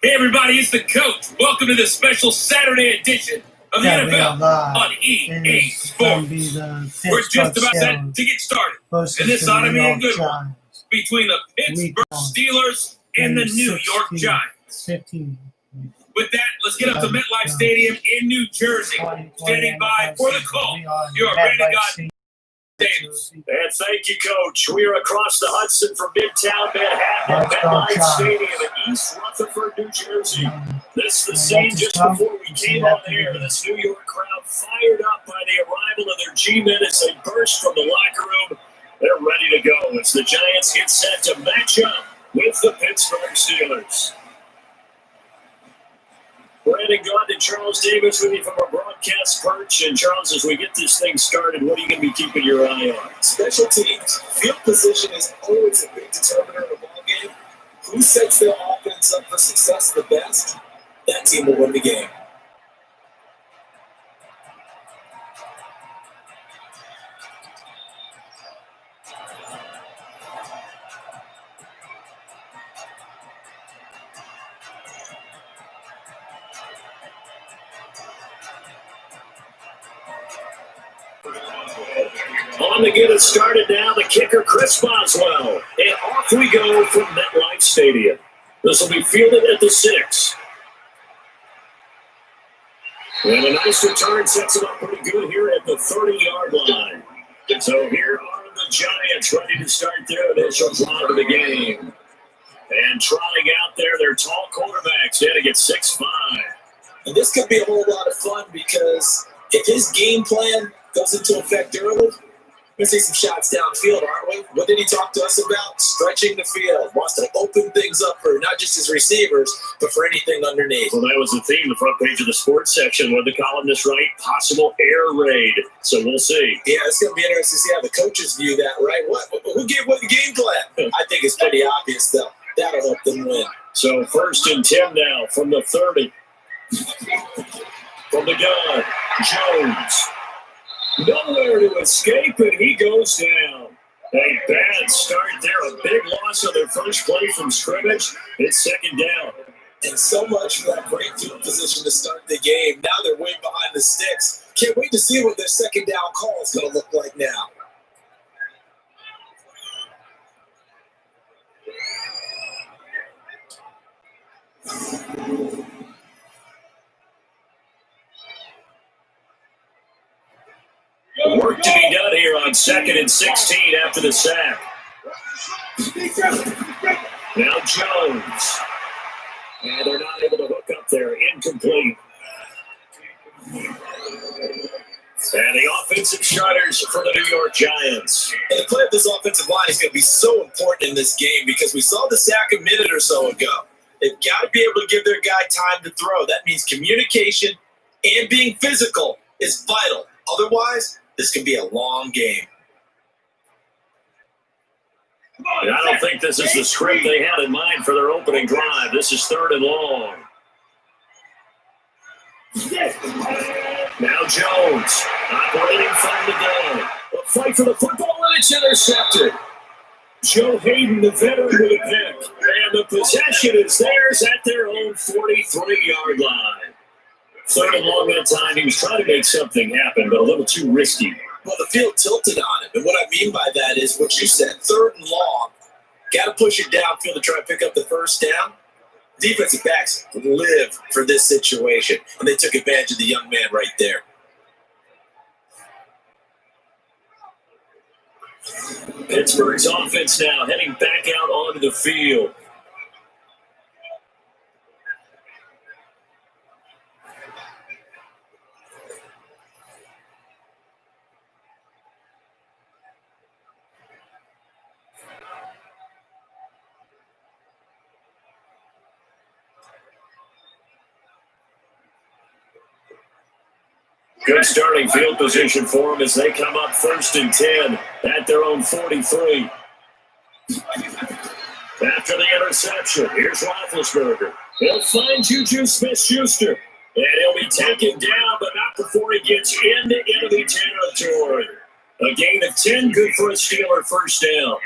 Hey everybody, it's the coach. Welcome to the special Saturday edition of the NFL on EA Sports. We're just about set to get started. And this ought to be a good one between the Pittsburgh Steelers and the New York Giants. With that, let's get up to MetLife Stadium in New Jersey. Standing by for the call, your Renegade Davis. And thank you, Coach. We are across the Hudson from Midtown Manhattan at MetLife Stadium in East Rutherford, New Jersey. This is the scene just before we came on air. This New York crowd fired up by the arrival of their G-men as they burst from the locker room. They're ready to go as the Giants get set to match up with the Pittsburgh Steelers. Brandon Gaudin and Charles Davis with you from our broadcast perch. And Charles, as we get this thing started, what are you going to be keeping your eye on? Special teams. Field position is always a big determiner of a ball game. Who sets their offense up for success the best, that team will win the game. On to get us started now, the kicker, Chris Boswell. And off we go from MetLife Stadium. This will be fielded at the 6. And a nice return sets it up pretty good here at the 30-yard line. So here are the Giants ready to start their initial drive of the game. And trotting out there, their tall quarterbacks, to get 6'5". And this could be a whole lot of fun because if his game plan goes into effect early, we're going to see some shots downfield, aren't we? What did he talk to us about? Stretching the field. Wants to open things up for not just his receivers, but for anything underneath. Well, that was the theme, the front page of the sports section, where the columnists write possible air raid. So we'll see. Yeah, it's going to be interesting to see how the coaches view that, right? Who gave what the game plan? I think it's pretty obvious, though. That'll help them win. So 1st and 10 now from the 30. From the gun, Jones. Nowhere to escape, and he goes down. A bad start there. A big loss on their first play from scrimmage. It's 2nd down. And so much for that great field position to start the game. Now they're way behind the sticks. Can't wait to see what their 2nd down call is going to look like now. Work to be done here on 2nd and 16 after the sack. Now Jones. And they're not able to hook up there. Incomplete. And the offensive starters for the New York Giants. And the play of this offensive line is going to be so important in this game because we saw the sack a minute or so ago. They've got to be able to give their guy time to throw. That means communication and being physical is vital. Otherwise, this can be a long game. And I don't think this is the script they had in mind for their opening drive. This is 3rd and long. Now Jones operating from the gun. A fight for the football, and it's intercepted. Joe Hayden, the veteran, with a pick. And the possession is theirs at their own 43-yard line. 3rd and long that time. He was trying to make something happen, but a little too risky. Well, the field tilted on him. And what I mean by that is what you said, 3rd and long. Got to push it downfield to try to pick up the 1st down. Defensive backs live for this situation, and they took advantage of the young man right there. Pittsburgh's offense now heading back out onto the field. Good starting field position for them as they come up 1st and 10 at their own 43. After the interception, here's Roethlisberger. He'll find Juju Smith-Schuster, and he'll be taken down, but not before he gets into enemy territory. A gain of 10, good for a Steeler 1st down.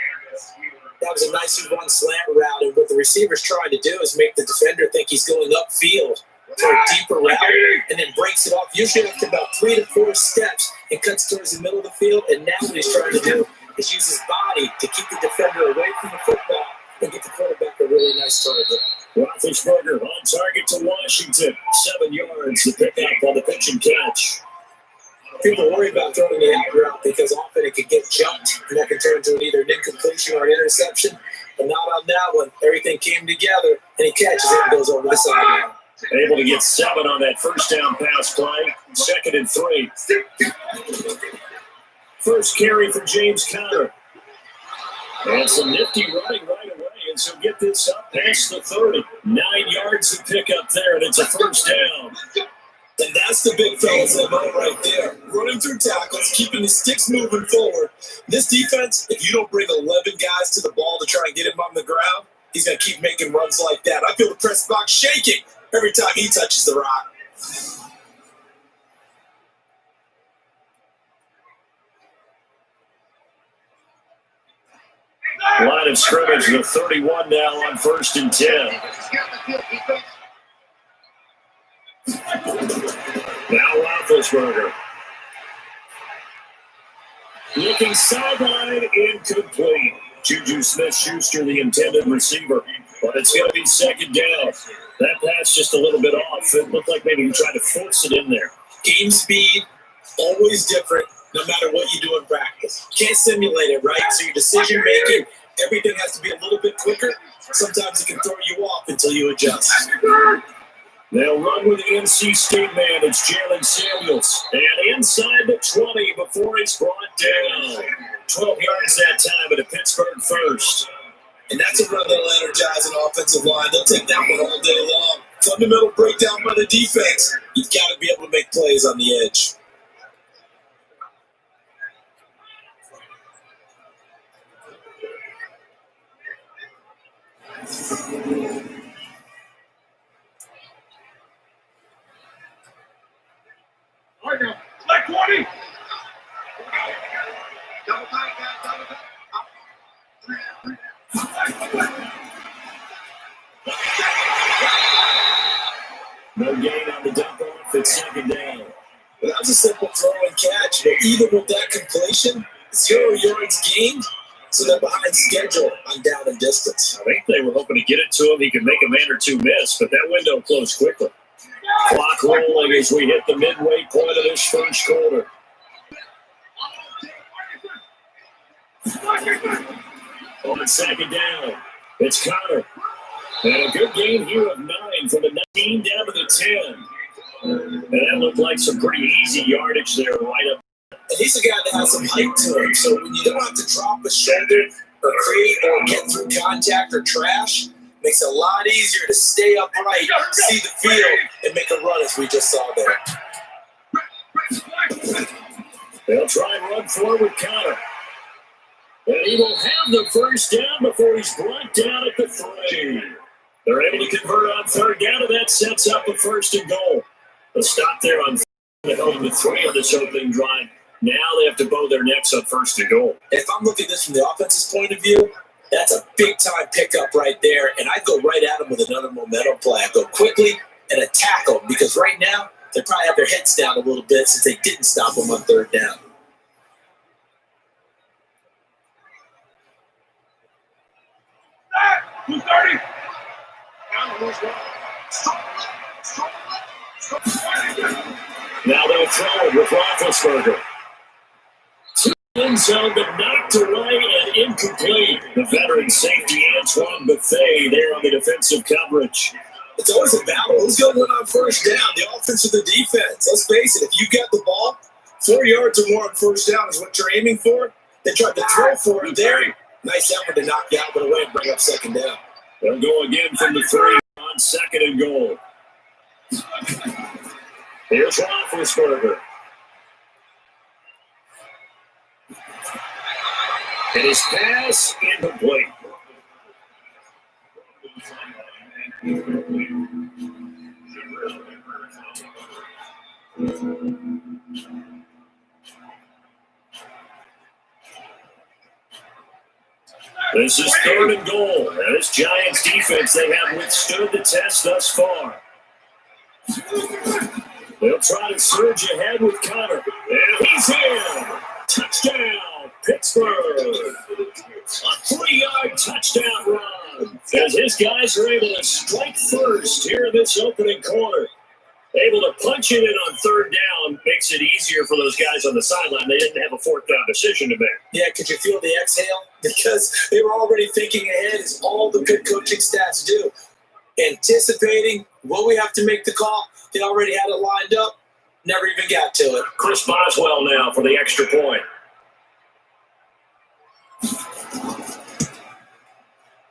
That was a nicely run slant route, and what the receiver's trying to do is make the defender think he's going upfield for a deeper route, and then breaks it off, usually after about 3 to 4 steps, and cuts towards the middle of the field. And now what he's trying to do is use his body to keep the defender away from the football and get the quarterback a really nice target. Roethlisberger on target to Washington. 7 yards to pick up on the pitch and catch. People worry about throwing the out route because often it could get jumped, and that can turn into either an incompletion or an interception. But not on that one. Everything came together, and he catches it and goes over the sideline. Able to get 7 on that first down pass play. 2nd and 3. First carry for James Conner. And some nifty running right away. And so get this up past the 30. 9 yards to pick up there, and it's a first down. And that's the big fella's MO right there. Running through tackles, keeping the sticks moving forward. This defense, if you don't bring 11 guys to the ball to try and get him on the ground, he's going to keep making runs like that. I feel the press box shaking every time he touches the rock. Line of scrimmage, the 31 now on 1st and 10. Now Roethlisberger. Looking sideline, incomplete. Juju Smith-Schuster, the intended receiver. But it's going to be 2nd down. That pass just a little bit off. It looked like maybe he tried to force it in there. Game speed, always different, no matter what you do in practice. Can't simulate it, right? So your decision making, everything has to be a little bit quicker. Sometimes it can throw you off until you adjust. They'll run with the NC State man. It's Jalen Samuels. And inside the 20 before he's brought down. 12 yards that time at a Pittsburgh first. And that's a run that'll energize an offensive line. They'll take that one all day long. Fundamental breakdown by the defense. You've got to be able to make plays on the edge. Like 20. No gain on the dump off. It's 2nd down. Well, that was a simple throw and catch. But even with that completion, 0 yards gained, so they're behind schedule on down and distance. I think they were hoping to get it to him. He could make a man or two miss, but that window closed quickly. Clock rolling as we hit the midway point of this first quarter. On 2nd down, it's Conner. And a good game here of 9 from the 19 down to the 10. And that looked like some pretty easy yardage there right up. And he's a guy that has some height to him. So when you don't have to drop a shoulder or create or get through contact or trash, makes it a lot easier to stay upright, see the field, and make a run as we just saw there. They'll try and run forward with Conner. And he will have the first down before he's brought down at the 3. They're able to convert on 3rd down, and that sets up a 1st and goal. A stop there on the held them to 3 on this opening drive. Now they have to bow their necks on 1st and goal. If I'm looking at this from the offense's point of view, that's a big-time pickup right there, and I'd go right at them with another momentum play. I'd go quickly and attack them because right now they probably have their heads down a little bit since they didn't stop them on 3rd down. Now they'll throw it with Roethlisberger. End zone, but knocked away and incomplete. The veteran safety Antoine Bethea there on the defensive coverage. It's always a battle. Who's going to win on 1st down, the offense or the defense? Let's face it, if you get the ball, 4 yards or more on 1st down is what you're aiming for. They tried to throw for it there. Nice effort to knock the outlet away and bring up 2nd down. They'll go again from the 3 on 2nd and goal. Here's Roethlisberger. And his pass incomplete. This is 3rd and goal. And this Giants defense, they have withstood the test thus far. They'll try to surge ahead with Connor. And he's in. Touchdown, Pittsburgh. A 3-yard touchdown run. As his guys are able to strike first here in this opening quarter. Able to punch it in on 3rd down makes it easier for those guys on the sideline. They didn't have a 4th down decision to make. Yeah, could you feel the exhale? Because they were already thinking ahead, as all the good coaching staffs do. Anticipating what we have to make the call. They already had it lined up. Never even got to it. Chris Boswell now for the extra point.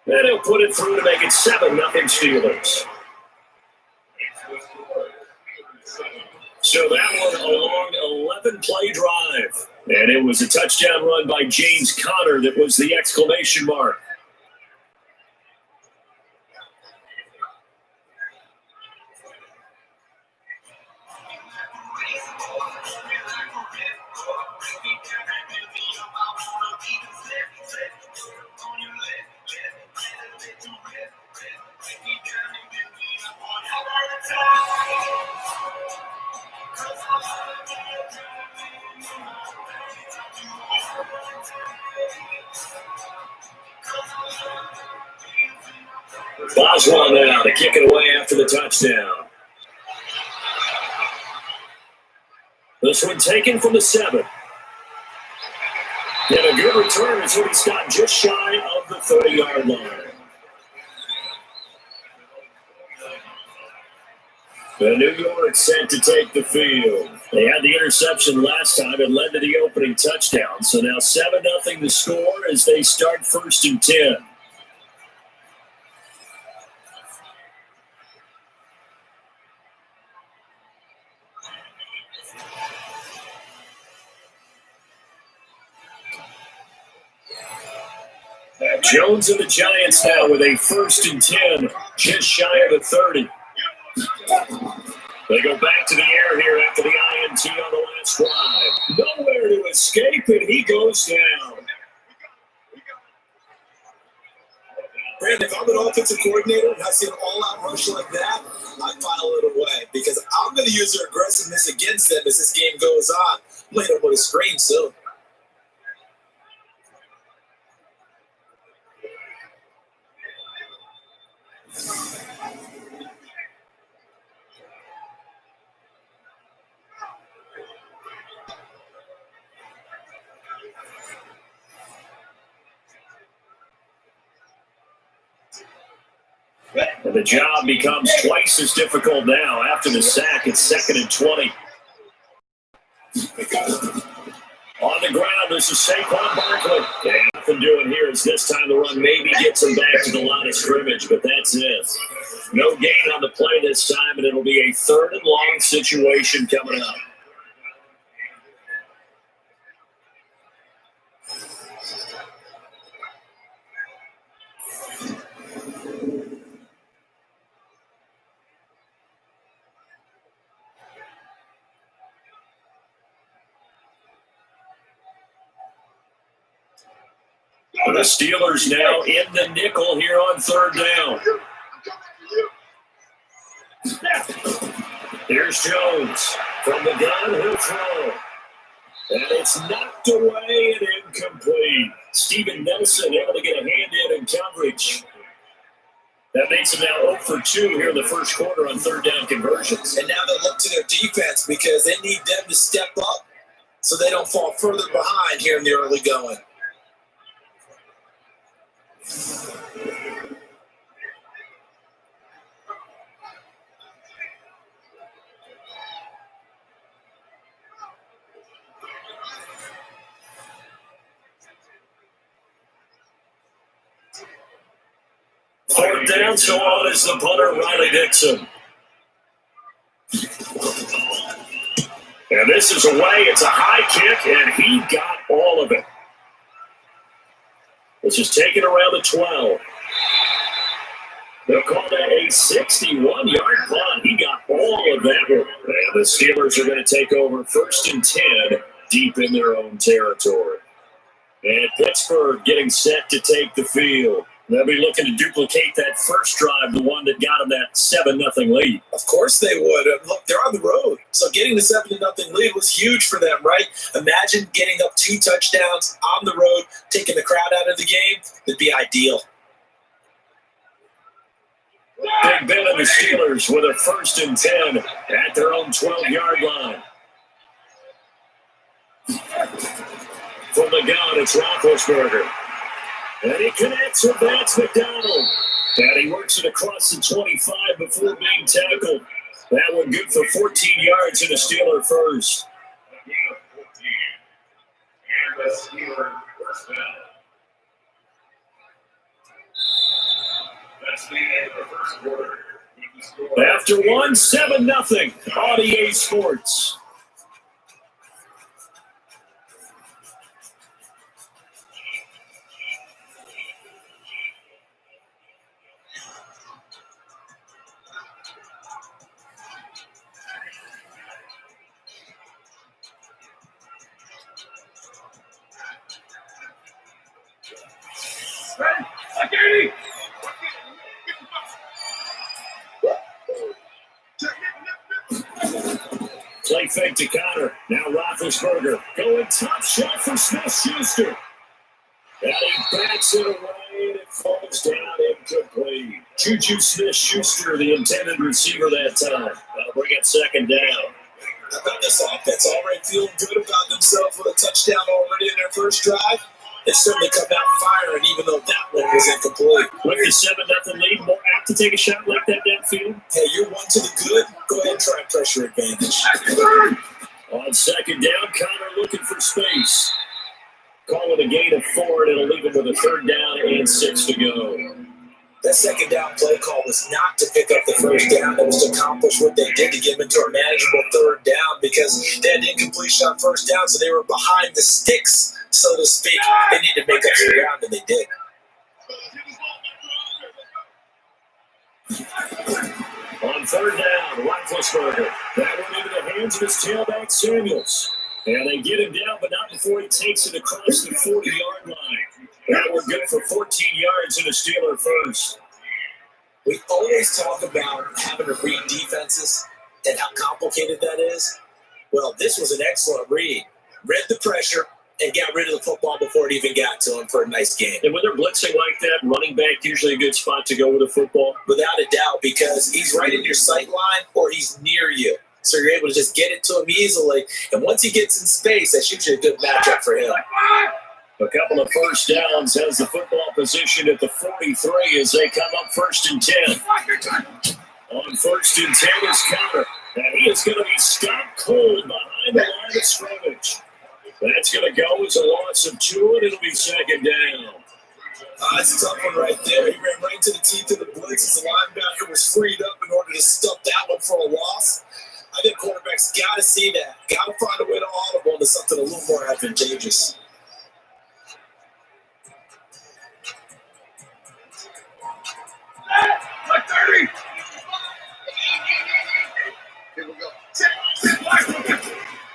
And he'll put it through to make it 7-0 Steelers. So that was a long 11-play drive. And it was a touchdown run by James Conner that was the exclamation mark. Boswell now to kick it away after the touchdown. This one taken from the 7. And a good return as he stopped just shy of the 30-yard line. The New York set to take the field. They had the interception last time and led to the opening touchdown. So now 7-0 to score as they start 1st and 10. Jones and the Giants now with a 1st and 10, just shy of the 30. They go back to the air here after the INT on the last drive. Nowhere to escape, and he goes down. Brandon, if I'm an offensive coordinator and I see an all-out rush like that, I file it away because I'm going to use their aggressiveness against them as this game goes on. I'm later with a screen soon. And the job becomes twice as difficult now after the sack. It's 2nd and 20. On the ground, this is Saquon Barkley. And nothing doing here is this time the run maybe gets him back to the line of scrimmage, but that's it. No gain on the play this time, and it'll be a 3rd and long situation coming up. The Steelers now in the nickel here on 3rd down. Here's Jones from the gun. He'll throw. And it's knocked away and incomplete. Steven Nelson able to get a hand in coverage. That makes them now 0 for 2 here in the first quarter on 3rd down conversions. And now they look to their defense because they need them to step up so they don't fall further behind here in the early going. Fourth down, so on is the punter, Riley Dixon. And this is away. It's a high kick, and he got all of it. This is taken around the 12. They'll call that a 61-yard punt. He got all of that. And the Steelers are going to take over 1st and 10 deep in their own territory. And Pittsburgh getting set to take the field. They'll be looking to duplicate that first drive, the one that got them that 7-0 lead. Of course they would. Look, they're on the road. So getting the 7-0 lead was huge for them, right? Imagine getting up 2 touchdowns on the road, taking the crowd out of the game. It'd be ideal. Big Ben and the Steelers with a 1st and 10 at their own 12-yard line. From the gun, it's Roethlisberger. And he connects with Vance McDonald. And he works it across the 25 before being tackled. That one good for 14 yards and a Steeler first. After 1, 7-0 on EA Sports. Play fake to Connor. Now Roethlisberger going top shot for Smith-Schuster. And he backs it away and it falls down incomplete. Juju Smith-Schuster, the intended receiver that time. That'll bring it 2nd down. How about this offense already feeling good about themselves with a touchdown already in their first drive? They certainly come out firing, even though that one was incomplete. With the 7-0 lead, more apt to take a shot like that downfield. Hey, you're 1 to the good. Go ahead and try pressure advantage. On 2nd down, Connor looking for space. Call it a gain of 4, and it'll leave him with a 3rd down and 6 to go. That 2nd down play call was not to pick up the 1st down. It was to accomplish what they did to get them into a manageable 3rd down because they had incompletion on 1st down, so they were behind the sticks, so to speak. They need to make up some ground, and they did. On 3rd down, Roethlisberger. That one into the hands of his tailback, Samuels. And they get him down, but not before he takes it across the 40-yard line. That one good for 14 yards and a Steeler first. We always talk about having to read defenses and how complicated that is. Well, this was an excellent read. Read the pressure and got rid of the football before it even got to him for a nice game. And when they're blitzing like that, running back usually a good spot to go with the football. Without a doubt, because he's right in your sight line or he's near you. So you're able to just get it to him easily. And once he gets in space, that's usually a good matchup for him. A couple of 1st downs has the football position at the 43 as they come up 1st and 10. On 1st and 10 is Connor. And he is going to be stopped cold behind the line of scrimmage. That's going to go as a loss of 2, and it'll be 2nd down. It's a tough one right there. He ran right to the teeth of the blitz as the linebacker was freed up in order to stuff that one for a loss. I think quarterbacks got to see that. Got to find a way to audible into something a little more advantageous.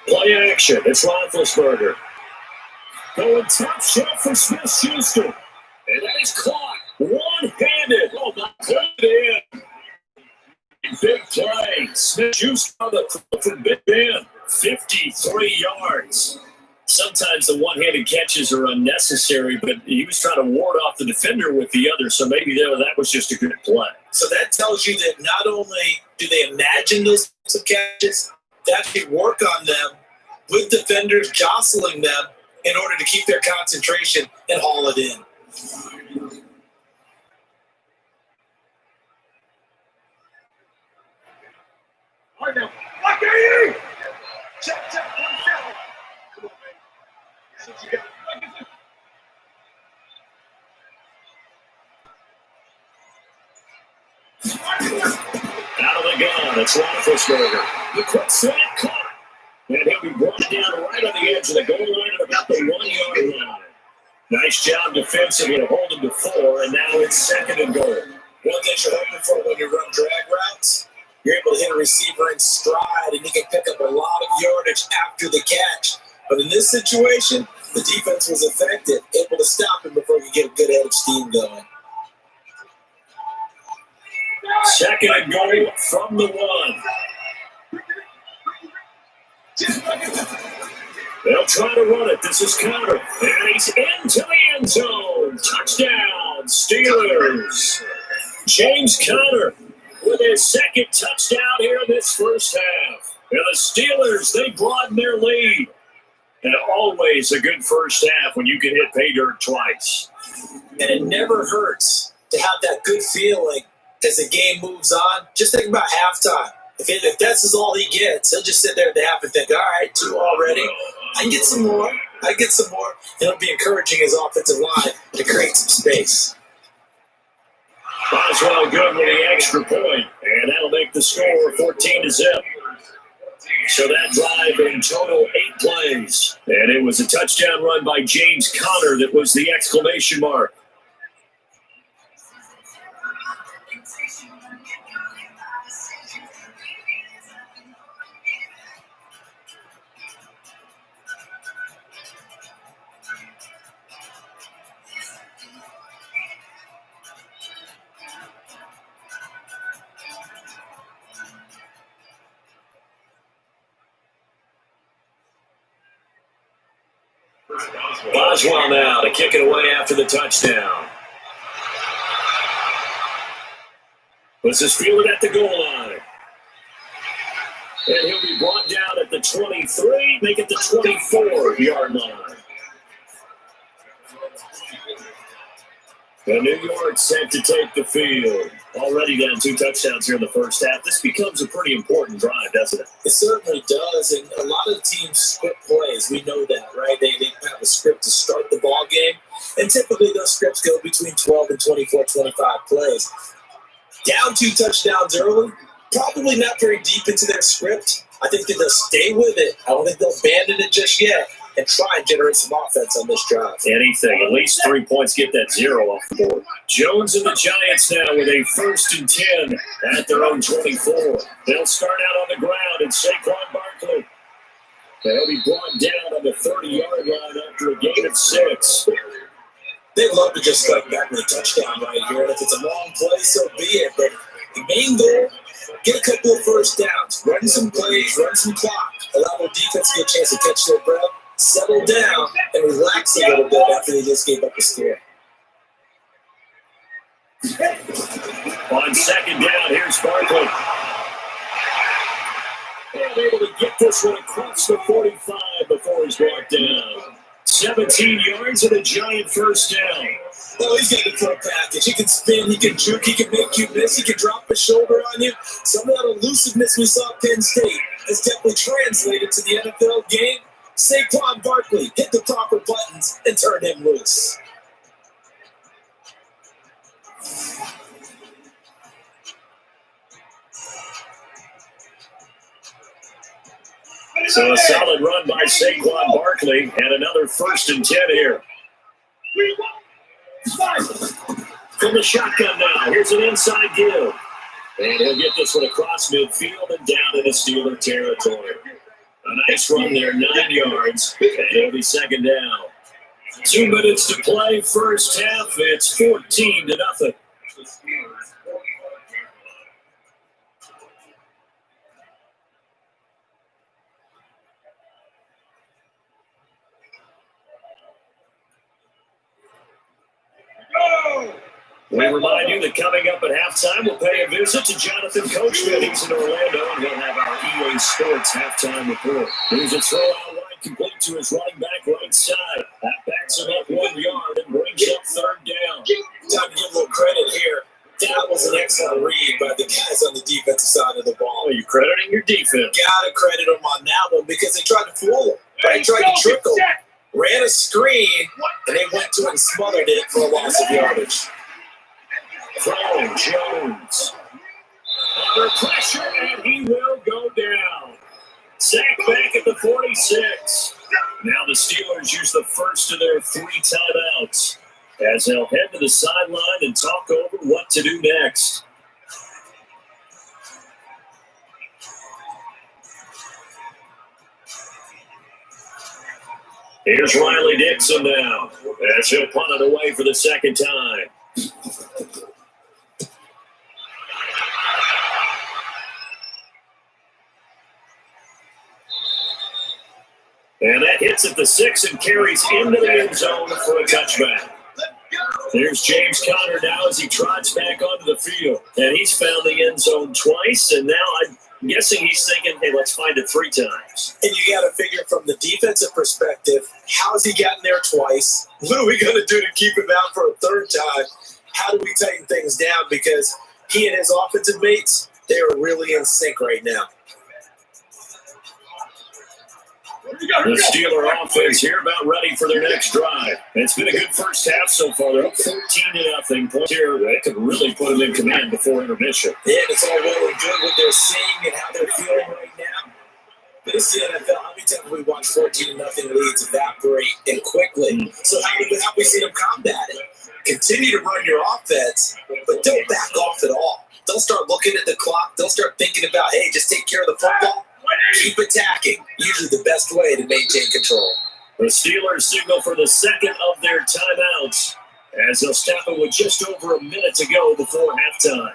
Play action. It's Roethlisberger. Going top shot for Smith-Schuster. And that is caught one-handed. Oh, my God. Big play. Smith-Schuster on the throw from Big Ben. 53 yards. Sometimes the one-handed catches are unnecessary, but he was trying to ward off the defender with the other, so maybe that was just a good play. So that tells you that not only do they imagine those types of catches, they actually work on them with defenders jostling them in order to keep their concentration and haul it in. Out of the gun, it's Roethlisberger. The quick slant caught. And he'll be brought down right on the edge of the goal line at about the 1-yard line. Nice job defensively to hold him to 4, and now it's 2nd and goal. One thing you're hoping for when you run drag routes, you're able to hit a receiver in stride, and you can pick up a lot of yardage after the catch. But in this situation, The defense was effective, able to stop him before he could get a good head of steam going. Second and goal from the 1. They'll try to run it. This is Conner. And he's into the end zone. Touchdown, Steelers. James Conner with his second touchdown here in this first half. And the Steelers, they broaden their lead. And always a good first half when you can hit pay dirt twice. And it never hurts to have that good feeling as the game moves on. Just think about halftime. If this is all he gets, he'll just sit there at the half and think, all right, 2 already. I can get some more. It'll be encouraging his offensive line to create some space. Boswell good with the extra point, and that'll make the score 14-0. So that drive in total 8 plays. And it was a touchdown run by James Conner that was the exclamation mark. Boswell now to kick it away after the touchdown. This is fielded at the goal line. And he'll be brought down at the 23, make it the 24-yard line. The New York set to take the field. Already down 2 touchdowns here in the first half. This becomes a pretty important drive, doesn't it? It certainly does, and a lot of the teams script plays. We know that, right? They have a script to start the ball game, and typically those scripts go between 12 and 24, 25 plays. Down 2 touchdowns early, probably not very deep into their script. I think that they'll stay with it. I don't think they'll abandon it just yet and try and generate some offense on this drive. Anything. At least 3 points, get that 0 off the board. Jones and the Giants now with a 1st and 10 at their own 24. They'll start out on the ground, and Saquon Barkley. They'll be brought down on the 30-yard line after a gain of 6. They'd love to just strike back with a touchdown right here. And if it's a long play, so be it. But the main goal, get a couple of first downs, run some plays, run some clock, allow the defense to get a chance to catch their breath, settle down, and relax a little bit after they just gave up a score. On second down, here's Barkley. And able to get this one across the 45 before he's brought down. 17 yards and a giant first down. Oh, he's got the full package. He can spin, he can juke, he can make you miss, he can drop his shoulder on you. Some of that elusiveness we saw at Penn State has definitely translated to the NFL game. Saquon Barkley hit the proper buttons and turn him loose. So a solid run by Saquon Barkley and another 1st and 10 here. From the shotgun now, here's an inside give. And he'll get this one across midfield and down into Steeler territory. A nice run there, 9 yards, and it'll be 2nd down. 2 minutes to play, first half. It's 14-0. We remind you that coming up at halftime, we'll pay a visit to Jonathan Coachman. He's in Orlando, and we'll have our EA Sports halftime report. There's a throw out wide complete to his running back right side. That backs him up 1 yard and brings up 3rd down. Time to give a little credit here. That was an excellent read by the guys on the defensive side of the ball. Oh, you're crediting your defense. Gotta credit them on that one because they tried to fool him. They tried to trick him. Ran a screen, and they went to it and smothered it for a loss of yardage. From Jones. Under pressure, and he will go down. Sack back at the 46. Now the Steelers use the first of their 3 timeouts as they'll head to the sideline and talk over what to do next. Here's Riley Dixon now as he'll punt it away for the second time. And that hits at the 6 and carries into the end zone for a touchback. There's James Conner now as he trots back onto the field. And he's found the end zone twice, and now I'm guessing he's thinking, hey, let's find it 3 times. And you got to figure from the defensive perspective, how's he gotten there twice? What are we going to do to keep him out for a 3rd time? How do we tighten things down? Because he and his offensive mates, they are really in sync right now. The Steeler offense here about ready for their next drive. It's been a good first half so far. They're up 14-0. Points here. They could really put them in command before intermission. Yeah, it's all well and good what they're seeing and how they're feeling right now. But this is the NFL. How many times have we watched 14-0 leads evaporate and quickly? So how have we seen them combat it? Continue to run your offense, but don't back off at all. Don't start looking at the clock. Don't start thinking about, hey, just take care of the football. Keep attacking. Usually the best way to maintain control. The Steelers signal for the second of their timeouts as they'll stop it with just over a minute to go before halftime.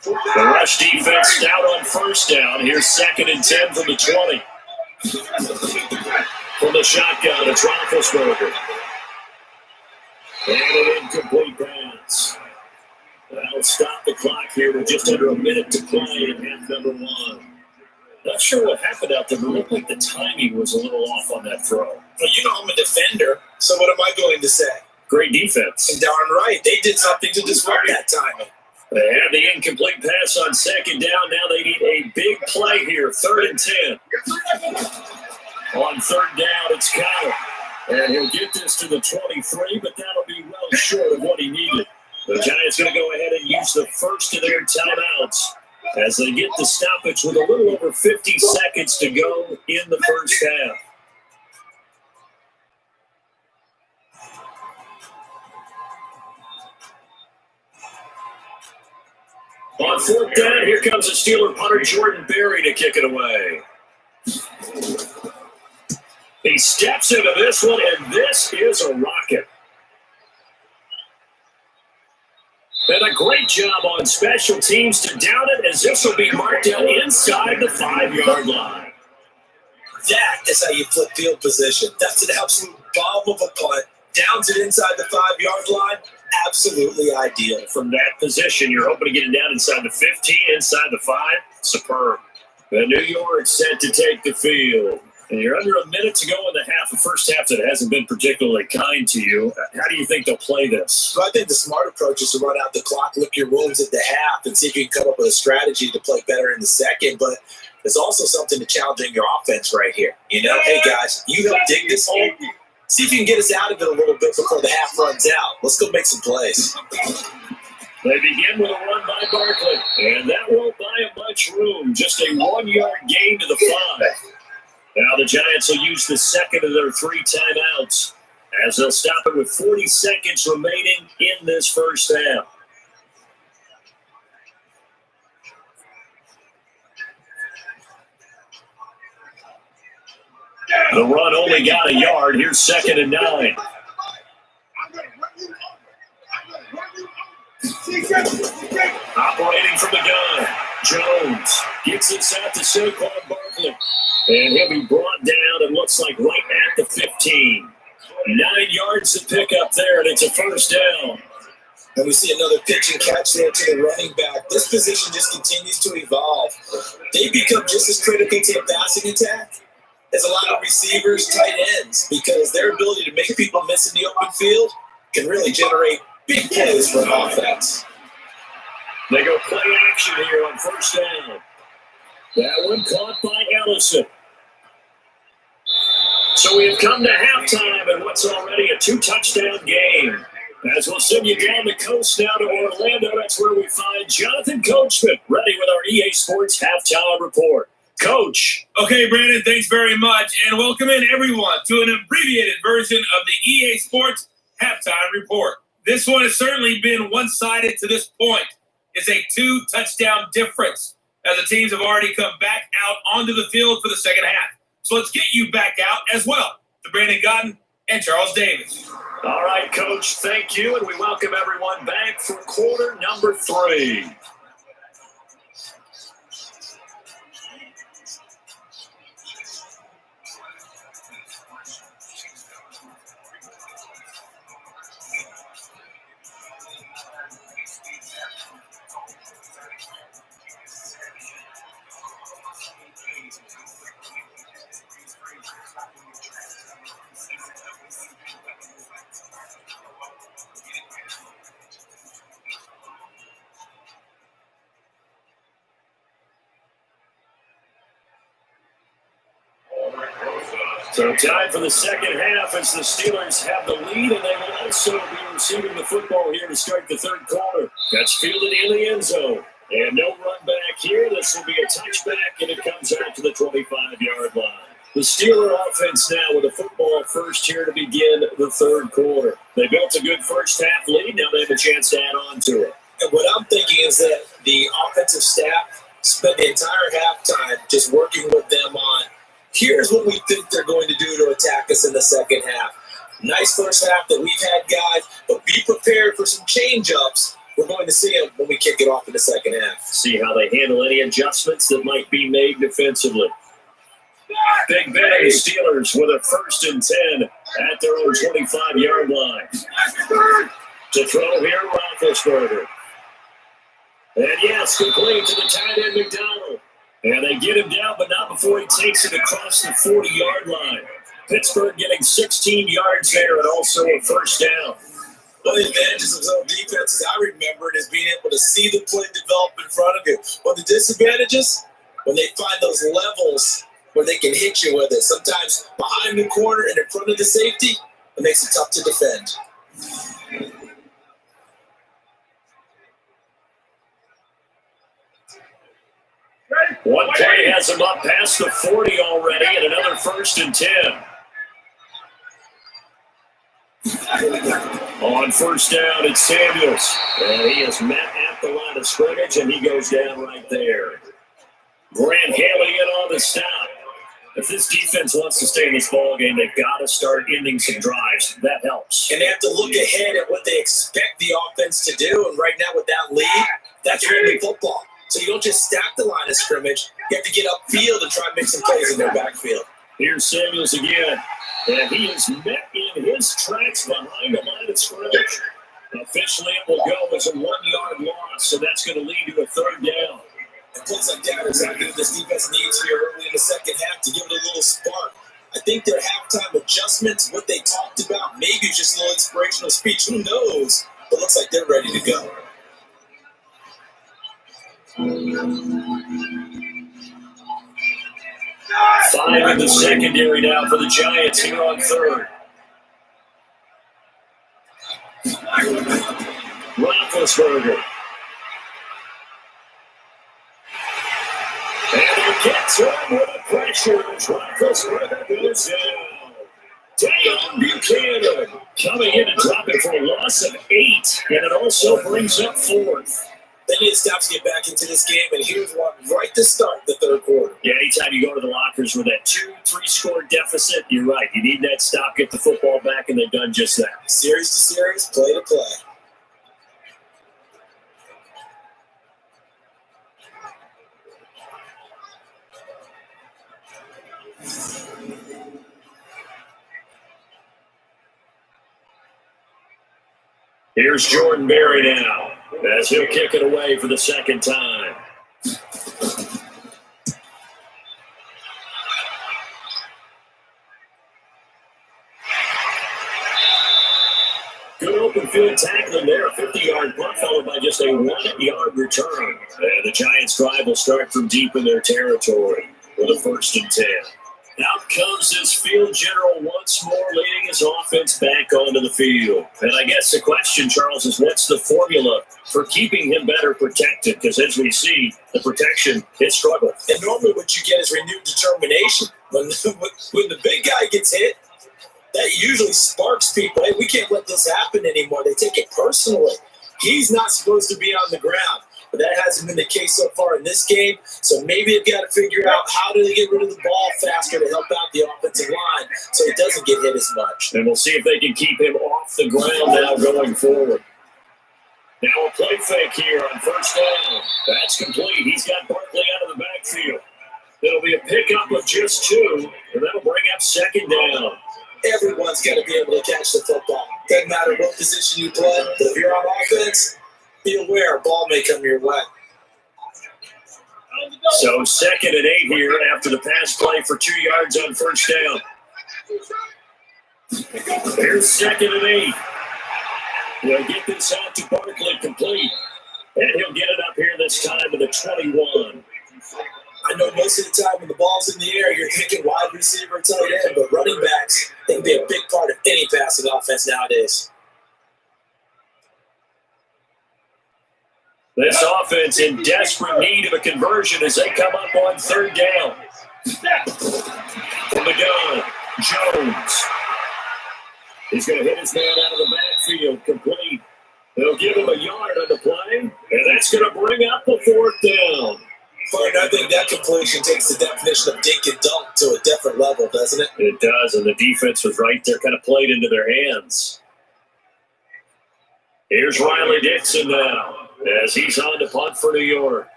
The rush defense stout on first down. Here's 2nd and 10 from the 20. From the shotgun, it's Roethlisberger. And an incomplete pass. That'll stop the clock here with just under a minute to play in half number 1. Not sure what happened out there, but it looked like the timing was a little off on that throw. Well, you know I'm a defender, so what am I going to say? Great defense. And darn right. They did something to disrupt that timing. They have the incomplete pass on 2nd down. Now they need a big play here, 3rd and 10. On 3rd down, it's Conner. And he'll get this to the 23, but that'll be well short of what he needed. The Giants going to go ahead and use the first of their timeouts as they get the stoppage with a little over 50 seconds to go in the first half. On 4th down, here comes the Steeler punter Jordan Berry to kick it away. He steps into this one, and this is a rocket. And a great job on special teams to down it, as this will be marked out inside the 5-yard line. That is how you flip field position. That's an absolute bomb of a punt. Downs it inside the 5-yard line. Absolutely ideal. From that position, you're hoping to get it down inside the 15, inside the 5. Superb. The New York set to take the field. And you're under a minute to go in the half, the first half that hasn't been particularly kind to you. How do you think they'll play this? Well, I think the smart approach is to run out the clock, lick your wounds at the half, and see if you can come up with a strategy to play better in the second. But there's also something to challenging your offense right here. You know, hey, guys, you help dig this hole. See if you can get us out of it a little bit before the half runs out. Let's go make some plays. They begin with a run by Barkley, and that won't buy him much room. Just a 1-yard gain to the 5. Now the Giants will use the second of their 3 timeouts as they'll stop it with 40 seconds remaining in this first half. The run only got a yard. Here's 2nd and 9. Operating from the gun, Jones gets this out to Saquon Barkley. And he'll be brought down, and looks like right at the 15. 9 yards to pick up there, and it's a first down. And we see another pitch and catch there to the running back. This position just continues to evolve. They become just as critical to the passing attack as a lot of receivers, tight ends, because their ability to make people miss in the open field can really generate big plays for an offense. They go play action here on first down. That one caught by Ellison. So we have come to halftime in what's already a 2-touchdown game. As we'll send you down the coast now to Orlando, that's where we find Jonathan Coachman, ready with our EA Sports Halftime Report. Coach. Okay, Brandon, thanks very much. And welcome in, everyone, to an abbreviated version of the EA Sports halftime report. This one has certainly been one-sided to this point. It's a 2-touchdown difference as the teams have already come back out onto the field for the second half. So let's get you back out as well to Brandon Gaudin and Charles Davis. All right, Coach, thank you, and we welcome everyone back for quarter number 3. So time for the second half as the Steelers have the lead, and they will also be receiving the football here to start the third quarter. That's fielded in the end zone. And no run back here. This will be a touchback, and it comes out to the 25-yard line. The Steeler offense now with a football first here to begin the third quarter. They built a good first half lead. Now they have a chance to add on to it. And what I'm thinking is that the offensive staff spent the entire halftime just working with them on, here's what we think they're going to do to attack us in the second half. Nice first half that we've had, guys, but be prepared for some change-ups. We're going to see them when we kick it off in the second half. See how they handle any adjustments that might be made defensively. Big Ben and the Steelers with a 1st and 10 at their own 25-yard line. To throw here, Roethlisberger. And yes, complete to the tight end, McDonald. And they get him down, but not before he takes it across the 40-yard line. Pittsburgh getting 16 yards there and also a first down. One of the advantages of zone defense, as I remember it, is being able to see the play develop in front of you. One of the disadvantages, when they find those levels where they can hit you with it, sometimes behind the corner and in front of the safety, it makes it tough to defend. One play has him up past the 40 already, and another 1st and 10. On first down, it's Samuels. And he is met at the line of scrimmage, and he goes down right there. Grant Haley in on the stop. If this defense wants to stay in this ballgame, they've got to start ending some drives. That helps. And they have to look ahead at what they expect the offense to do. And right now with that lead, that's really football. So you don't just stack the line of scrimmage. You have to get upfield and try and make some plays in their backfield. Here's Samuels again. And he is met in his tracks behind the line of scrimmage. Officially, it will go as a 1-yard loss, so that's going to lead to a third down. And plays like that are exactly what this defense needs here early in the second half to give it a little spark. I think their halftime adjustments, what they talked about, maybe just a little inspirational speech. Who knows? But it looks like they're ready to go. Five in the secondary now for the Giants here on third. Roethlisberger. And he gets him with the pressure. Roethlisberger goes down. Deion Buchanan coming in and dropping for a loss of 8. And it also brings up 4th. They need to stop to get back into this game, and here's what, right to start the third quarter. Yeah, anytime you go to the lockers with that 2-3 score deficit, you're right. You need that stop, get the football back, and they've done just that. Series to series, play to play. Here's Jordan Berry now, as he'll kick it away for the second time. Good open field tackling there, a 50-yard punt followed by just a 1-yard return. And the Giants' drive will start from deep in their territory with a 1st and 10. Out comes this field general once more, leading his offense back onto the field. And I guess the question, Charles, is what's the formula for keeping him better protected? Because as we see, the protection, it struggled. And normally what you get is renewed determination. When the big guy gets hit, that usually sparks people. Hey, we can't let this happen anymore. They take it personally. He's not supposed to be on the ground. But that hasn't been the case so far in this game. So maybe they've got to figure out how do they get rid of the ball faster to help out the offensive line so he doesn't get hit as much. And we'll see if they can keep him off the ground now going forward. Now a play fake here on first down. That's complete. He's got Barkley out of the backfield. It'll be a pickup of just 2, and that'll bring up second down. Everyone's got to be able to catch the football. Doesn't matter what position you play, but if you're on offense, be aware a ball may come your way. So 2nd and 8 here after the pass play for 2 yards on first down. Here's 2nd and 8. He'll get this out to Barkley complete. And he'll get it up here this time to the 21. I know most of the time when the ball's in the air, you're thinking wide receiver, tight end, but running backs, they can be a big part of any passing offense nowadays. This offense in desperate need of a conversion as they come up on 3rd down. From the gun, Jones. He's going to hit his man out of the backfield, complete. They'll give him a yard on the play, and that's going to bring up the 4th down. But I think that completion takes the definition of dink and dunk to a different level, doesn't it? It does, and the defense was right there, kind of played into their hands. Here's Riley Dixon now as he's on to punt for New York.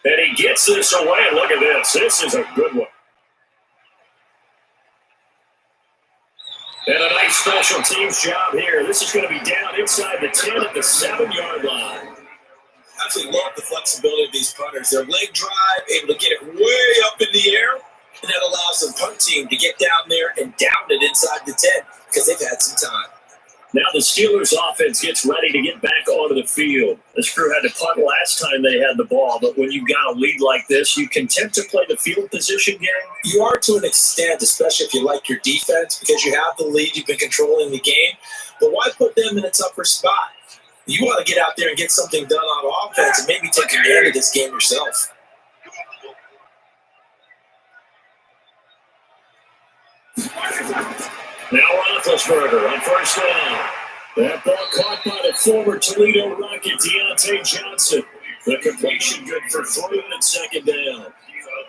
And he gets this away. Look at this. This is a good one. And a nice special teams job here. This is going to be down inside the 10 at the 7-yard line. I absolutely love the flexibility of these punters. Their leg drive, able to get it way up in the air, and that allows the punt team to get down there and down it inside the 10 because they've had some time. Now the Steelers offense gets ready to get back onto the field. This crew had to punt last time they had the ball, but when you've got a lead like this, you can tend to play the field position game. You are to an extent, especially if you like your defense, because you have the lead, you've been controlling the game. But why put them in a tougher spot? You want to get out there and get something done on offense and maybe take advantage of this game yourself. Now Roethlisberger on first down. That ball caught by the former Toledo Rocket, Deontay Johnson. The completion good for 3 and 2nd down.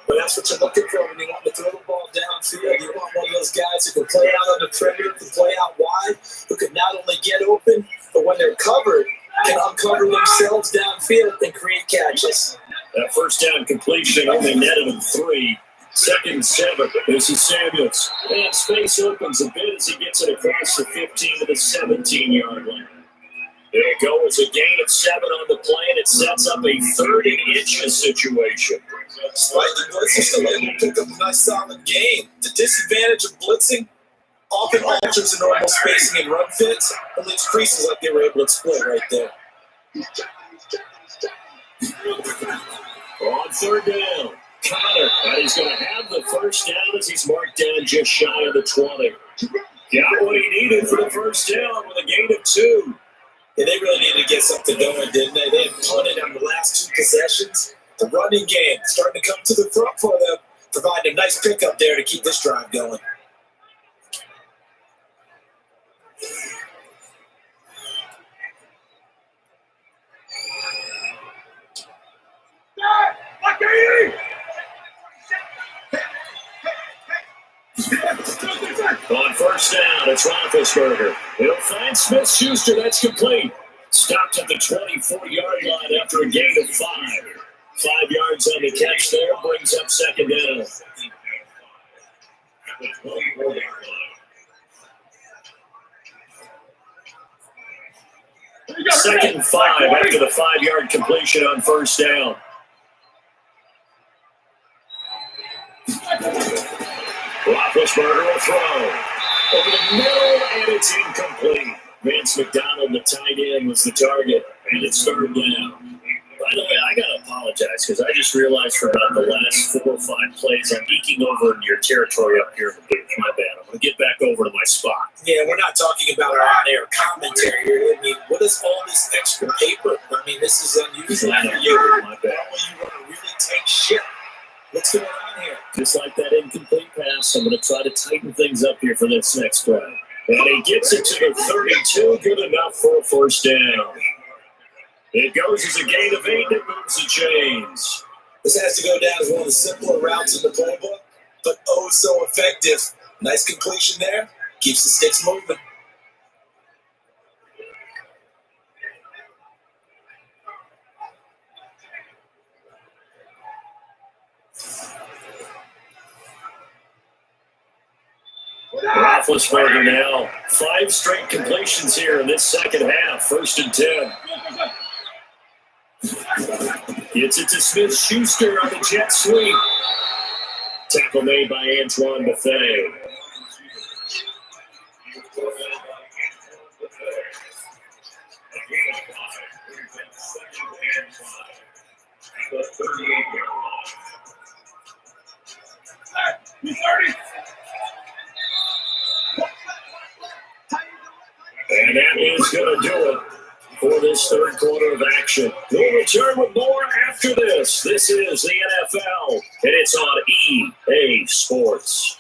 But that's what you're looking for when you want to throw the ball downfield. You want one of those guys who can play out on the perimeter, who can play out wide, who can not only get open, but when they're covered, can uncover themselves downfield and create catches. That first down completion only netted him 3. 2nd and 7. This is Samuels. And space opens a bit as he gets it across the 15 to the 17-yard line. It'll go as a gain of 7 on the play, and it sets up a 3rd and inches situation. Despite the blitz, he's still able to pick up a nice solid gain. The disadvantage of blitzing often alters the normal spacing and run fits and leaves creases like they were able to exploit right there. On 3rd down, Connor, and he's going to have the first down as he's marked down just shy of the 20. Got what he needed for the first down with a gain of 2. Yeah, they really needed to get something going, didn't they? They had punted on the last 2 possessions. The running game starting to come to the front for them, providing a nice pickup there to keep this drive going. On first down, it's Roethlisberger. He'll find Smith-Schuster. That's complete. Stopped at the 24-yard line after a gain of 5. 5 yards on the catch there. Brings up 2nd down. Second and 5 after the 5-yard completion on first down. Roethlisberger will throw over the middle, and it's incomplete. Vance McDonald, the tight end, was the target, and it's 3rd down. By the way, I got to apologize because I just realized for about the last 4 or 5 plays, I'm eking over in your territory up here in the booth. My bad. I'm going to get back over to my spot. Yeah, we're not talking about our on-air commentary here. I mean, what is all this extra paper? I mean, this is unusual for you. My bad. You want to really take shit. What's going on here? Just like that incomplete pass I'm going to try to tighten things up here for this next drive. And he gets it to the 32, good enough for a first down. It goes as a gain of 8 that moves the chains. This has to go down as one of the simpler routes in the playbook, but oh so effective. Nice completion there. Keeps the sticks moving. Roethlisberger now. 5 straight completions here in this second half. 1st and 10. Gets it to Smith-Schuster on the jet sweep. Tackle made by Antoine Bethea. And that is going to do it for this third quarter of action. We'll return with more after this. This is the NFL, and it's on EA Sports.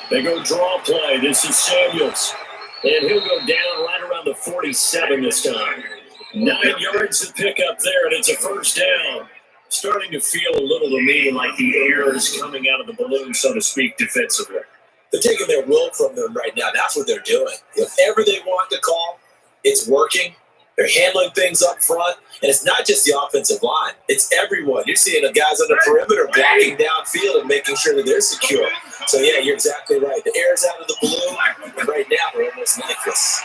They go draw play. This is Samuels. And he'll go down right around the 47 this time. 9 yards to pick up there, and it's a first down. Starting to feel a little to me like the air is coming out of the balloon, so to speak, defensively. They're taking their will from them right now. That's what they're doing. Whatever they want to call, it's working. They're handling things up front. And it's not just the offensive line. It's everyone. You're seeing the guys on the perimeter blocking downfield and making sure that they're secure. So, yeah, you're exactly right. The air's out of the balloon, and right now they're almost lifeless.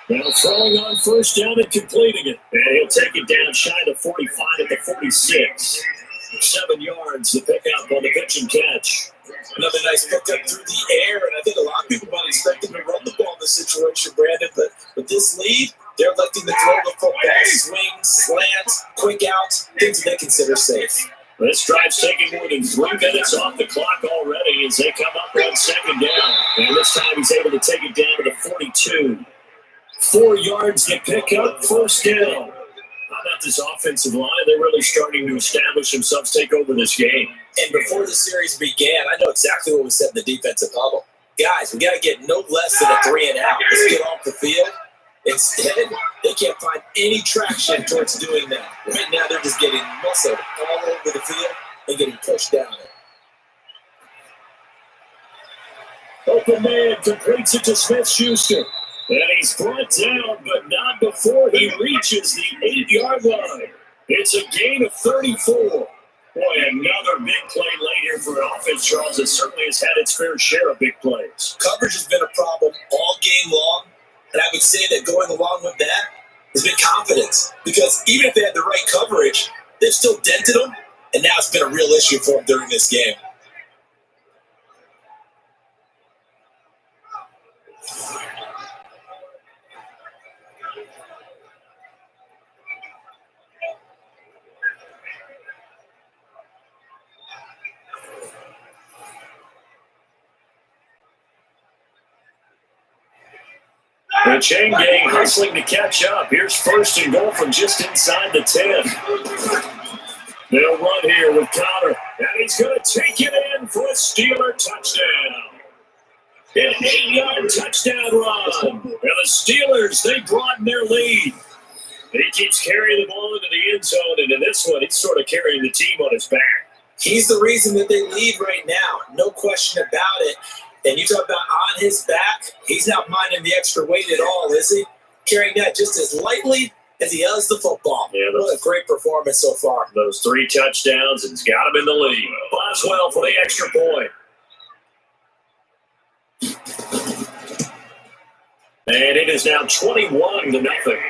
Now throwing on first down and completing it. And he'll take it down shy of 45 at the 46. 7 yards to pick up on the pitch and catch. Another nice pickup through the air, and I think a lot of people might expect him to run the ball in this situation, Brandon, but with this lead, they're electing to throw the football, swing, slant, quick out, things that they consider safe. This drive's taking more than 3 minutes off the clock already as they come up on second down. And this time he's able to take it down to the 42. 4 yards to pick up, first down. How about this offensive line? They're really starting to establish themselves, take over this game. And before the series began, I know exactly what we said in the defensive bubble. Guys, we got to get no less than a 3 and out. Let's get off the field. Instead, they can't find any traction towards doing that. Right now, they're just getting muscled all over the field and getting pushed down it. Open man completes it to Smith-Schuster. And he's brought down, but not before he reaches the 8-yard line. It's a gain of 34. Boy, another big play late here for an offense, Charles, that certainly has had its fair share of big plays. Coverage has been a problem all game long. And I would say that going along with that has been confidence. Because even if they had the right coverage, they've still dented them. And now it's been a real issue for them during this game. The chain gang hustling to catch up. Here's first and goal from just inside the 10. They'll run here with Connor, and he's going to take it in for a Steeler touchdown. An 8-yard touchdown run. And the Steelers, they broaden their lead. He keeps carrying the ball into the end zone, and in this one, he's sort of carrying the team on his back. He's the reason that they lead right now. No question about it. And you talk about on his back, he's not minding the extra weight at all, is he? Carrying that just as lightly as he does the football. Yeah, what a great performance so far. Those 3 touchdowns, and he's got him in the lead. Boswell for the extra point. And it is now 21-0.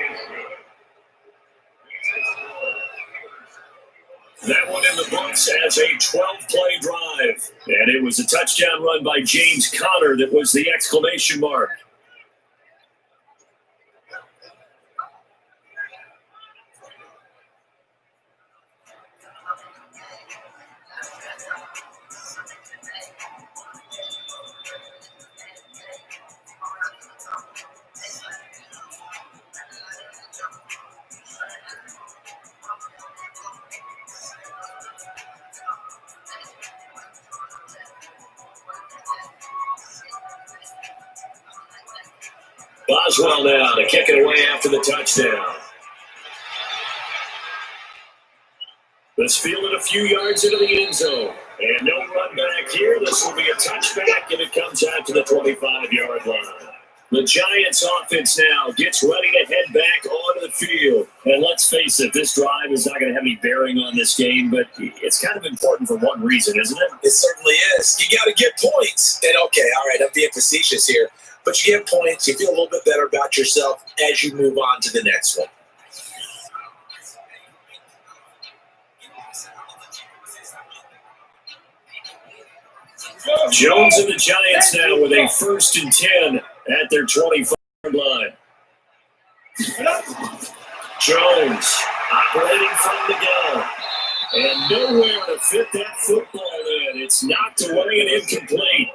That one in the books as a 12-play drive. And it was a touchdown run by James Conner that was the exclamation mark. Boswell now to kick it away after the touchdown. Let's field it a few yards into the end zone. And no run back here. This will be a touchback, and it comes out to the 25-yard line. The Giants offense now gets ready to head back onto the field. And let's face it, this drive is not going to have any bearing on this game, but it's kind of important for one reason, isn't it? It certainly is. You got to get points. And okay, all right, I'm being facetious here. But you get points, you feel a little bit better about yourself as you move on to the next one. Jones and the Giants now with a 1st and 10 at their 25-yard line. Jones operating from the gun. And nowhere to fit that football in. It's knocked away and incomplete.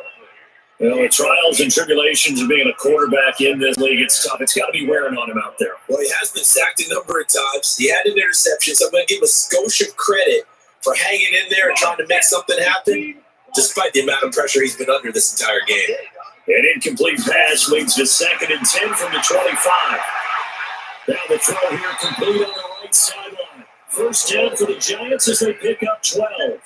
Well, the trials and tribulations of being a quarterback in this league, it's tough. It's got to be wearing on him out there. Well, he has been sacked a number of times. He had an interception, so I'm going to give him a skosh of credit for hanging in there and trying to make something happen, despite the amount of pressure he's been under this entire game. An incomplete pass leads to 2nd and 10 from the 25. Now the throw here complete on the right sideline. 1st down for the Giants as they pick up 12.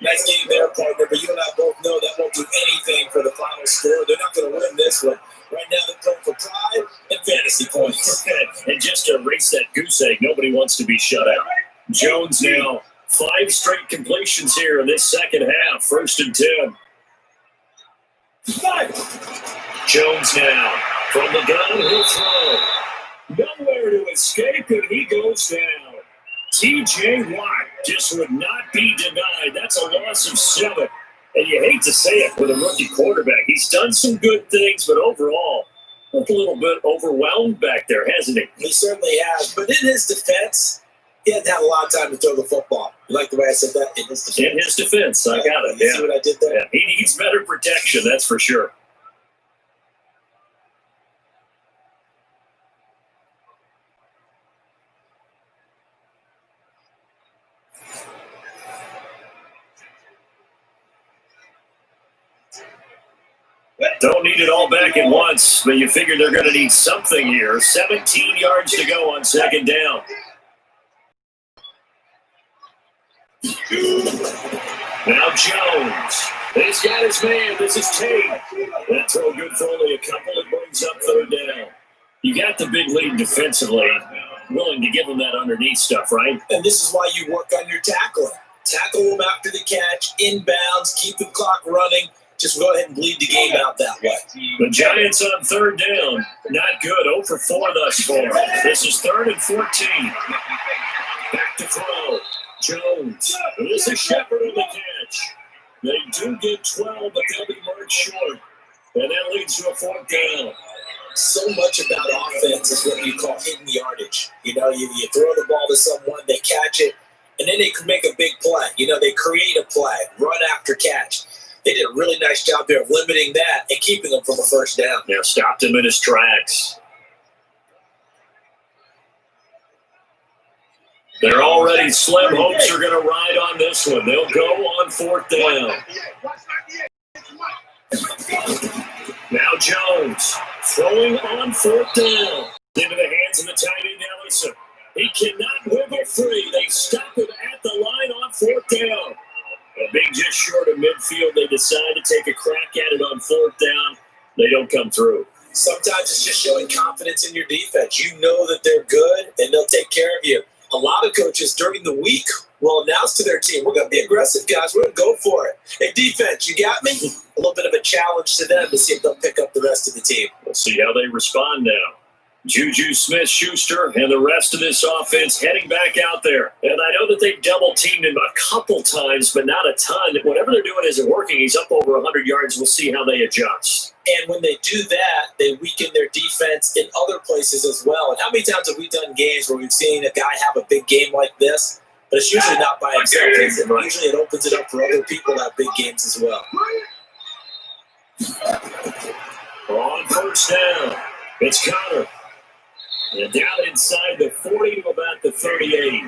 Nice game there, partner, but you and I both know that won't do anything for the final score. They're not going to win this one. Right now they're playing for pride and fantasy points. And just to erase that goose egg, nobody wants to be shut out. Jones now 5 straight completions here in this second half. 1st and 10. Jones now from the gun. He'll throw. Nowhere to escape, and he goes down. T.J. Watt just would not be denied. That's a loss of 7. And you hate to say it with a rookie quarterback. He's done some good things, but overall, looked a little bit overwhelmed back there, hasn't he? He certainly has. But in his defense, he hadn't had a lot of time to throw the football. You like the way I said that? In his defense. In his defense, I got it. You see what I did there? Yeah. He needs better protection, that's for sure. Don't need it all back at once, but you figure they're going to need something here. 17 yards to go on 2nd down. Now Jones. He's got his man. This is Tate. That throw good for only a couple. It brings up 3rd down. You got the big lead defensively. Willing to give them that underneath stuff, right? And this is why you work on your tackling. Tackle them after the catch, inbounds, keep the clock running. Just go ahead and bleed the game out that way. The Giants on 3rd down. Not good. 0 for 4 thus far. This is 3rd and 14. Back to throw. Jones. This is Shepard on the catch. They do get 12, but they'll be marked short. And that leads to a 4th down. So much about offense is what you call hidden yardage. You know, you throw the ball to someone, they catch it, and then they can make a big play. You know, they create a play, run after catch. They did a really nice job there of limiting that and keeping him from a 1st down. Yeah, stopped him in his tracks. They're already slim hopes are going to ride on this one. They'll go on 4th down. Now Jones throwing on 4th down. Into the hands of the tight end, Ellison. He cannot wiggle free. They stop him at the line on 4th down. Being just short of midfield, they decide to take a crack at it on 4th down. They don't come through. Sometimes it's just showing confidence in your defense. You know that they're good, and they'll take care of you. A lot of coaches during the week will announce to their team, we're going to be aggressive, guys. We're going to go for it. Hey, defense, you got me? A little bit of a challenge to them to see if they'll pick up the rest of the team. We'll see how they respond now. Juju Smith-Schuster and the rest of this offense heading back out there. And I know that they've double-teamed him a couple times, but not a ton. Whatever they're doing isn't working. He's up over 100 yards. We'll see how they adjust. And when they do that, they weaken their defense in other places as well. And how many times have we done games where we've seen a guy have a big game like this, but it's usually not by himself. Usually it opens it up for other people to have big games as well. On 1st down, it's Connor. And down inside the 40 to about the 38.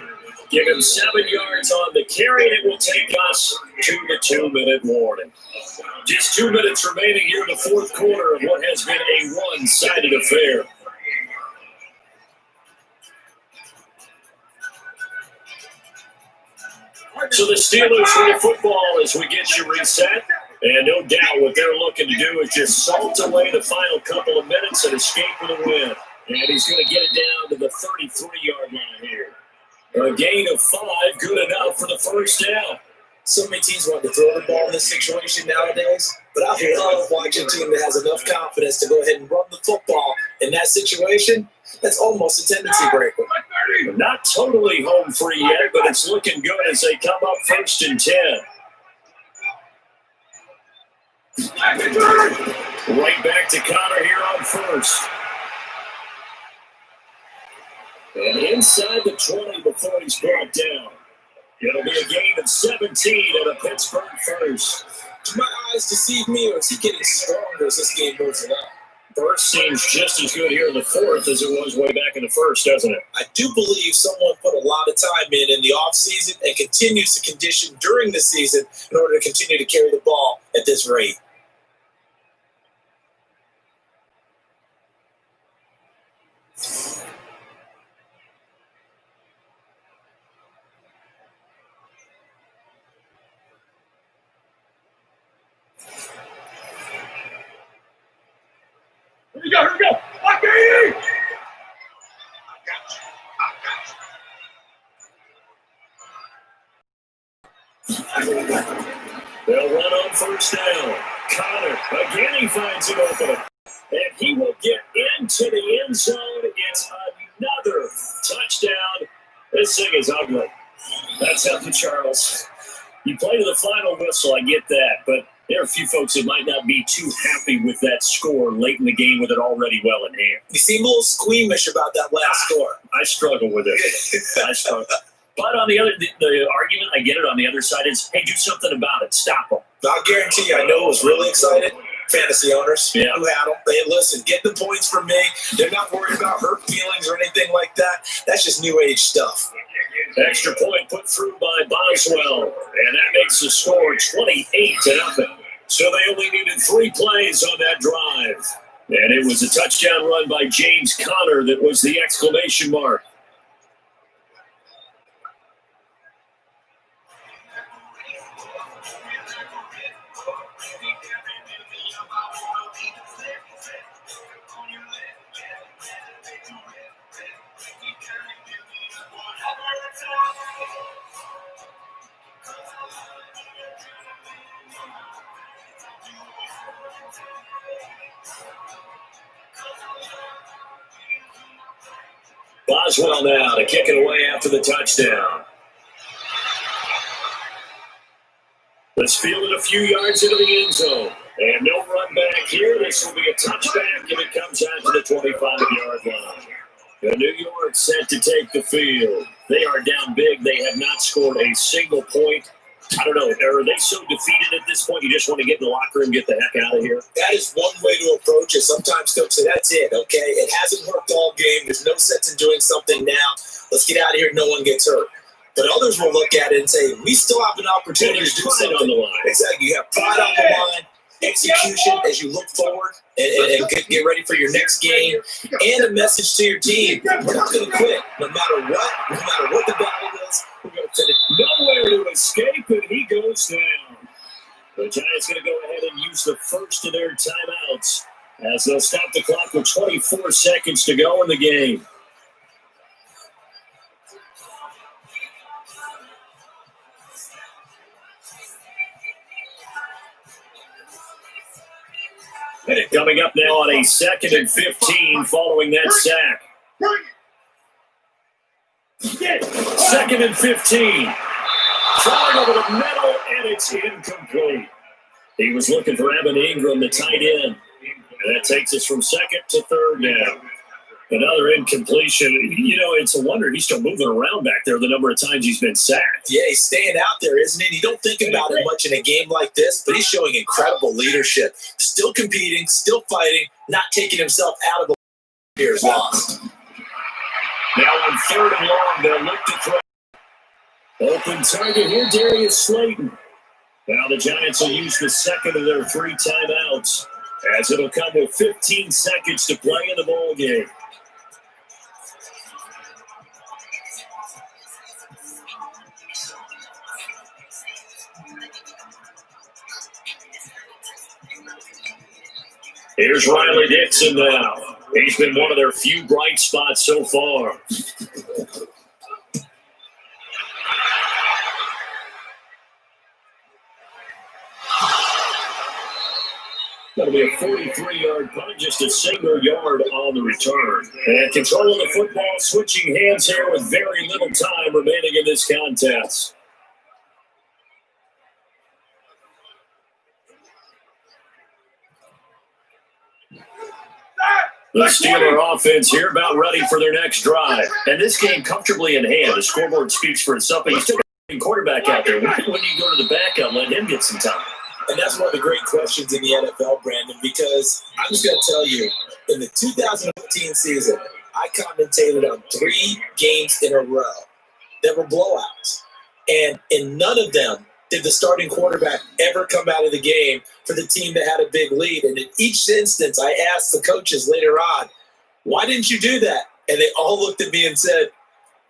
Give him 7 yards on the carry, and it will take us to the 2-minute warning. Just 2 minutes remaining here in the fourth quarter of what has been a one-sided affair. So the Steelers play football as we get you reset. And no doubt what they're looking to do is just salt away the final couple of minutes and escape with a win. And he's going to get it down to the 33-yard line here. A gain of 5, good enough for the first down. So many teams want to throw the ball in this situation nowadays, but I love watching a team that has enough confidence to go ahead and run the football in that situation. That's almost a tendency breaker. Not totally home free yet, but it's looking good as they come up 1st and 10. Right back to Connor here on 1st. And inside the 20 before he's brought down. It'll be a gain of 17 at a Pittsburgh first. Do my eyes deceive me, or is he getting stronger as this game moves along? First seems just as good here in the fourth as it was way back in the first, doesn't it? I do believe someone put a lot of time in the offseason and continues to condition during the season in order to continue to carry the ball at this rate. Here we go. Okay. They'll run on first down. Connor, again he finds an opening. And he will get into the end zone. It's another touchdown. This thing is ugly. That's Healthy Charles. You play to the final whistle, I get that, but there are a few folks that might not be too happy with that score late in the game with it already well in hand. You seem a little squeamish about that last score. I struggle with it. I struggle. But on the argument, I get it on the other side is, hey, do something about it. Stop them. I'll guarantee you, I know it was really excited. Fantasy owners who had them. Hey, listen, get the points from me. They're not worried about hurt feelings or anything like that. That's just new age stuff. Extra point put through by Boswell, and that makes the score 28-0. So they only needed 3 plays on that drive. And it was a touchdown run by James Conner that was the exclamation mark. Boswell now to kick it away after the touchdown. Let's field it a few yards into the end zone. And no run back here. This will be a touchback if it comes out to the 25-yard line. The New York set to take the field. They are down big. They have not scored a single point. I don't know. Are they so defeated at this point you just want to get in the locker room and get the heck out of here? That is one way to approach it. Sometimes coaches say, that's it, okay? It hasn't worked all game. There's no sense in doing something now. Let's get out of here. No one gets hurt. But others will look at it and say, we still have an opportunity to do something. On the line. Exactly. You have pride on the line, execution as you look forward and get ready for your next game, and a message to your team. We're not going to quit no matter what the battle is. We're going to finish. Nowhere to escape, and he goes down. The Giants going to go ahead and use the first of their timeouts as they'll stop the clock with 24 seconds to go in the game. Coming up now on a 2nd and 15 following that sack. 2nd and 15. Throwing over the middle, and it's incomplete. He was looking for Evan Ingram, the tight end. And that takes us from 2nd to 3rd down. Another incompletion. You know, it's a wonder he's still moving around back there the number of times he's been sacked. Yeah, he's staying out there, isn't he? You don't think about it much in a game like this, but he's showing incredible leadership. Still competing, still fighting, not taking himself out of the here's lost. Now on 3rd and long, they'll look to throw. Open target here, Darius Slayton. Now the Giants will use the second of their 3 timeouts as it'll come with 15 seconds to play in the ball game. Here's Riley Dixon now. He's been one of their few bright spots so far. That'll be a 43-yard punt, just a single yard on the return. And controlling the football, switching hands here with very little time remaining in this contest. The Steeler offense here about ready for their next drive. And this game comfortably in hand. The scoreboard speaks for itself, but you still got a quarterback out there. When do you go to the backup, let him get some time? And that's one of the great questions in the NFL, Brandon, because I'm just going to tell you, in the 2015 season, I commentated on 3 games in a row that were blowouts. And in none of them did the starting quarterback ever come out of the game for the team that had a big lead. And in each instance, I asked the coaches later on, why didn't you do that? And they all looked at me and said,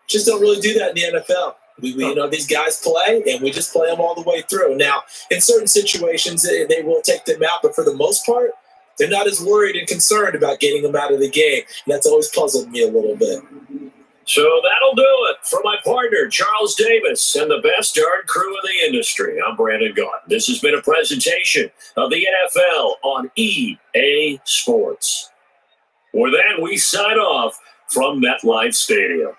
just don't really do that in the NFL. We these guys play, and we just play them all the way through. Now, in certain situations, they will take them out, but for the most part, they're not as worried and concerned about getting them out of the game. And that's always puzzled me a little bit. So that'll do it for my partner, Charles Davis, and the best darn crew in the industry. I'm Brandon Gaudin. This has been a presentation of the NFL on EA Sports. With that, we sign off from MetLife Stadium.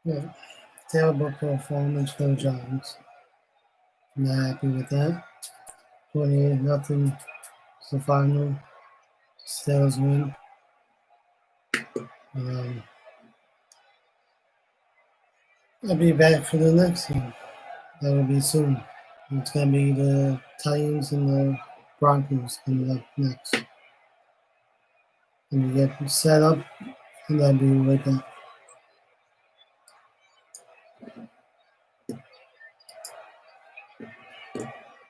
Yeah, terrible performance for the Giants. Not happy with that. 28-0 is the final. Steelers win. I'll be back for the next game. That will be soon. It's going to be the Titans and the Broncos coming up next. And we get set up, and I'll be right back.